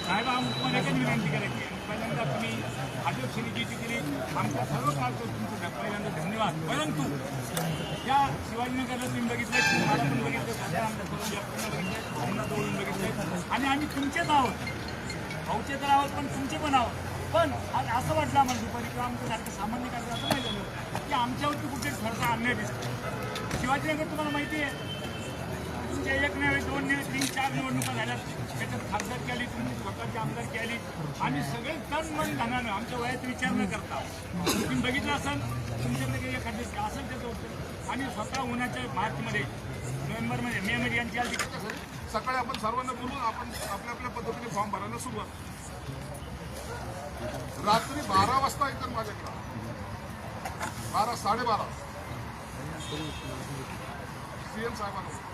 साहेब आम्हाला एकच विनंती करायची पहिल्यांदा तुम्ही अध्यक्षांनी जी केली आमच्या सर्व तुमचं पहिल्यांदा धन्यवाद. परंतु या शिवाजीनगरला तुम्ही बघितलं, तुम्हाला पण बघितलं, बघितलं आणि आम्ही तुमचेच आहोत, भाऊचे तर आहोत पण तुमचे पण आहोत. पण आज असं वाटलं आम्हाला दुपारी किंवा आमच्यासारखं सामान्य कार्य असं नाही झालं की आमच्यावरती कुठे थोडासा अन्याय दिसतो. शिवाजीनगर तुम्हाला माहिती आहे, तुमच्या एक नव्हे, 2 नव्हे, 3, 4 निवडणुका झाल्यात. त्याच्यात खासदारकी आली, तुमची स्वतःची आमदारकी आली आणि सगळे तन मन धनानं आमच्या वयात विचार न करता तुम्ही बघितलं असाल, तुमच्याकडे काही एखादी असेल त्याचं उत्तर आणि स्वतः उन्हाच्या मार्चमध्ये, नोव्हेंबरमध्ये, मेमध्ये यांची आली. सकाळी आपण सर्वांना बोलून आपण आपल्या आपल्या पद्धतीने फॉर्म भरायला सुरुवात. रात्री 12 वाजता येतात माझ्याकडे, 12, 12:30 CM साहेबांना